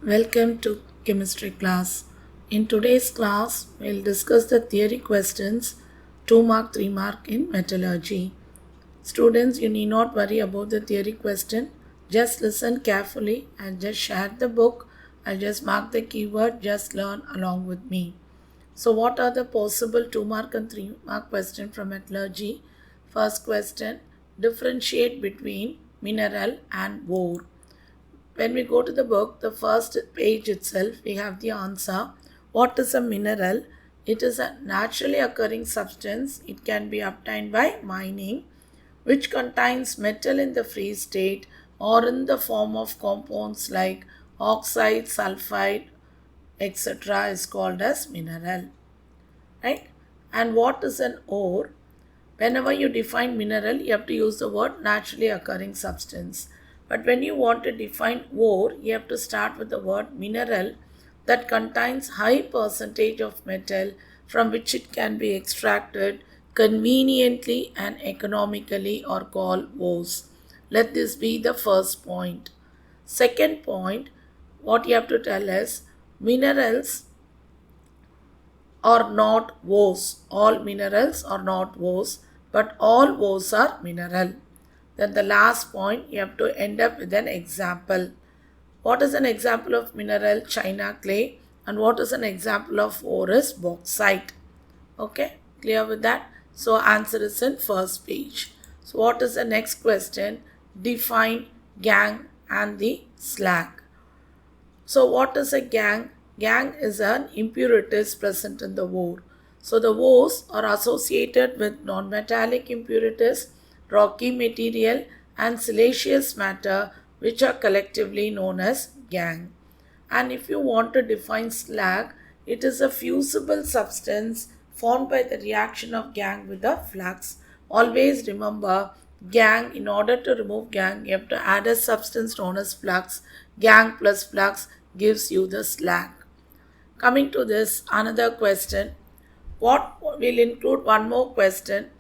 Welcome to chemistry class. In today's class, we'll discuss the theory questions 2 mark, 3 mark in metallurgy. Students, you need not worry about the theory question. Just listen carefully and just share the book. I'll just mark the keyword, just learn along with me. So, what are the possible 2 mark and 3 mark question from metallurgy? First question, differentiate between mineral and ore. When we go to the book, the first page itself, we have the answer. What is a mineral? It is a naturally occurring substance. It can be obtained by mining, which contains metal in the free state or in the form of compounds like oxide, sulfide, etc. is called as mineral. Right? And what is an ore? Whenever you define mineral, you have to use the word naturally occurring substance. But when you want to define ore, you have to start with the word mineral that contains high percentage of metal from which it can be extracted conveniently and economically or called ores. Let this be the first point. Second point, what you have to tell is minerals are not ores. All minerals are not ores, but all ores are mineral. Then the last point, you have to end up with an example. What is an example of mineral? China clay. And what is an example of ore is bauxite. Okay, clear with that? So answer is in first page. So what is the next question? Define gangue and the slag. So what is a gangue? Gangue is an impurities present in the ore. So the ores are associated with non-metallic impurities, rocky material and siliceous matter which are collectively known as gangue. And if you want to define slag, it is a fusible substance formed by the reaction of gangue with the flux. Always remember, gangue, in order to remove gangue, you have to add a substance known as flux. Gangue plus flux gives you the slag. Coming to this, another question. What will include one more question?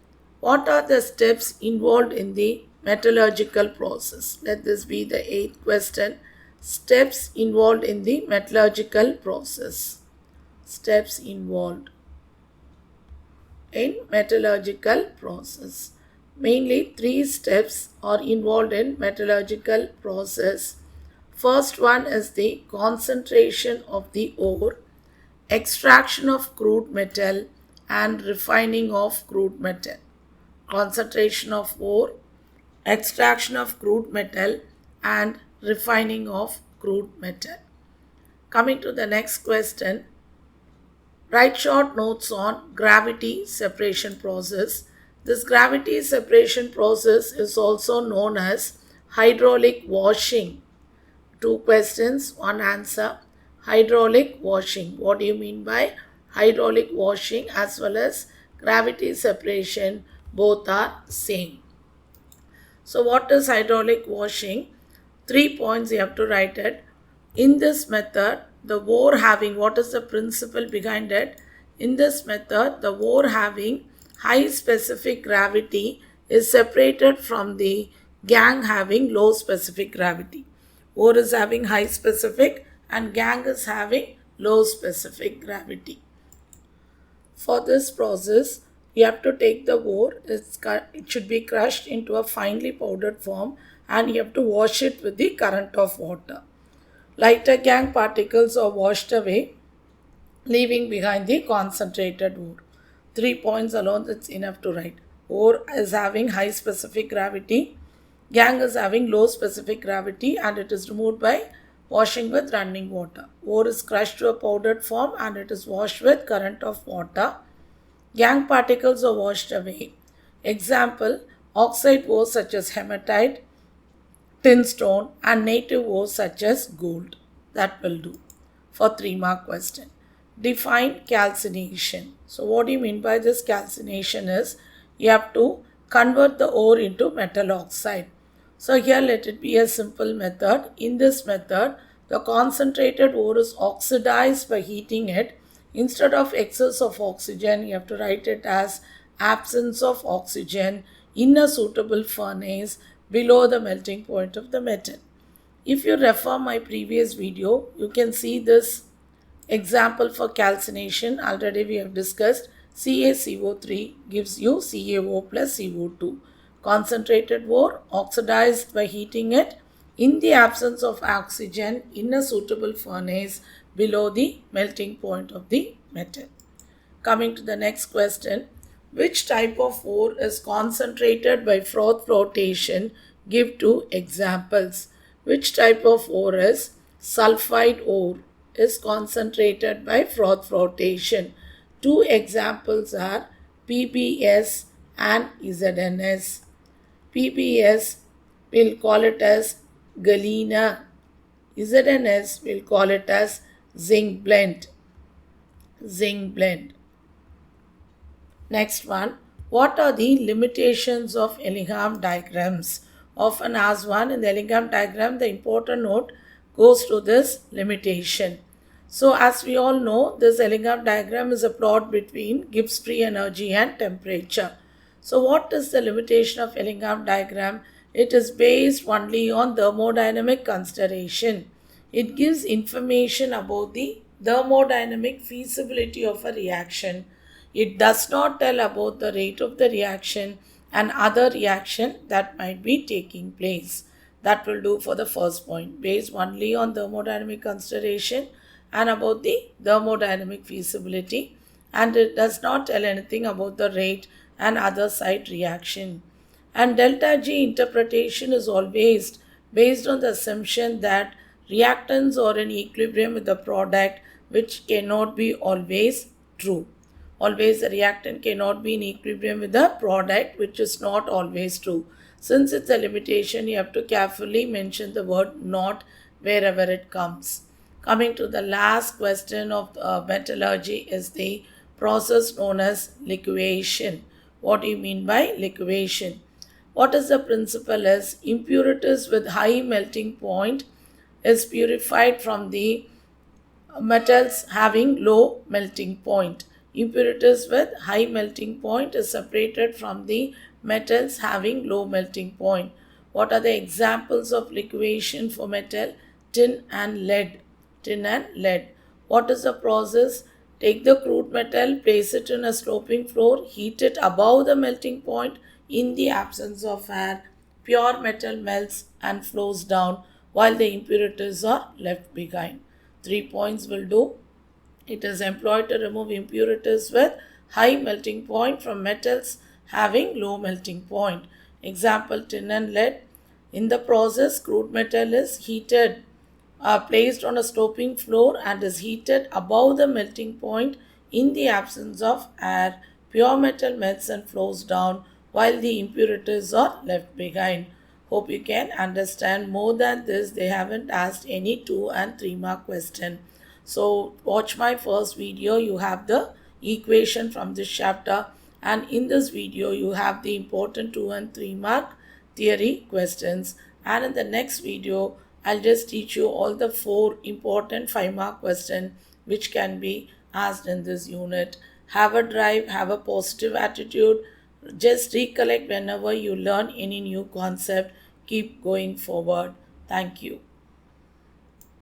What are the steps involved in the metallurgical process? Let this be the eighth question. Steps involved in the metallurgical process. Steps involved in metallurgical process. Mainly three steps are involved in metallurgical process. First one is the concentration of the ore, extraction of crude metal and refining of crude metal. Concentration of ore, extraction of crude metal and refining of crude metal. Coming to the next question, write short notes on gravity separation process. This gravity separation process is also known as hydraulic washing. Two questions, one answer. Hydraulic washing. What do you mean by hydraulic washing as well as gravity separation? Both are same. So what is hydraulic washing? 3 points you have to write it. In this method, the ore having, what is the principle behind it? In this method, the ore having high specific gravity is separated from the gangue having low specific gravity. Ore is having high specific and gangue is having low specific gravity. For this process, you have to take the ore, it should be crushed into a finely powdered form and you have to wash it with the current of water. Lighter gangue particles are washed away, leaving behind the concentrated ore. 3 points alone, that's enough to write. Ore is having high specific gravity, gangue is having low specific gravity and it is removed by washing with running water. Ore is crushed to a powdered form and it is washed with current of water. Gangue particles are washed away. Example, oxide ores such as hematite, tin stone and native ores such as gold. That will do for 3 mark question. Define calcination. So what do you mean by this calcination is you have to convert the ore into metal oxide. So here let it be a simple method. In this method, the concentrated ore is oxidized by heating it. Instead of excess of oxygen, you have to write it as absence of oxygen in a suitable furnace below the melting point of the metal. If you refer my previous video, you can see this example for calcination. Already we have discussed CaCO3 gives you CaO plus CO2. Concentrated ore oxidized by heating it in the absence of oxygen in a suitable furnace below the melting point of the metal. Coming to the next question, which type of ore is concentrated by froth flotation? Give two examples. Which type of ore is sulfide ore is concentrated by froth flotation? Two examples are PBS and ZNS. PBS will call it as galena. ZNS will call it as zinc blende. Zinc blende. Next one, what are the limitations of Elingham diagrams? Often asked one in the Elingham diagram, the important note goes to this limitation. So as we all know, this Elingham diagram is a plot between Gibbs free energy and temperature. So what is the limitation of Elingham diagram? It is based only on thermodynamic consideration. It gives information about the thermodynamic feasibility of a reaction. It does not tell about the rate of the reaction and other reaction that might be taking place. That will do for the first point, based only on thermodynamic consideration and about the thermodynamic feasibility, and it does not tell anything about the rate and other side reaction. And delta G interpretation is always based on the assumption that reactants are in equilibrium with the product, which cannot be always true. Always the reactant cannot be in equilibrium with the product, which is not always true. Since it's a limitation, you have to carefully mention the word not wherever it comes. Coming to the last question of metallurgy is the process known as liquefaction. What do you mean by liquefaction? What is the principle is impurities with high melting point is purified from the metals having low melting point. Impurities with high melting point is separated from the metals having low melting point. What are the examples of liquefaction for metal? Tin and lead. Tin and lead. What is the process? Take the crude metal, place it in a sloping floor, heat it above the melting point. In the absence of air, pure metal melts and flows down while the impurities are left behind. 3 points will do. It is employed to remove impurities with high melting point from metals having low melting point. Example, tin and lead. In the process, crude metal is heated, placed on a sloping floor and is heated above the melting point. In the absence of air, pure metal melts and flows down while the impurities are left behind. Hope you can understand. More than this, they haven't asked any 2 and 3 mark question. So watch my first video, you have the equation from this chapter, and in this video you have the important 2 and 3 mark theory questions, and in the next video I'll just teach you all the 4 important 5 mark questions which can be asked in this unit. Have a drive, have a positive attitude, just recollect whenever you learn any new concept, keep going forward. Thank you.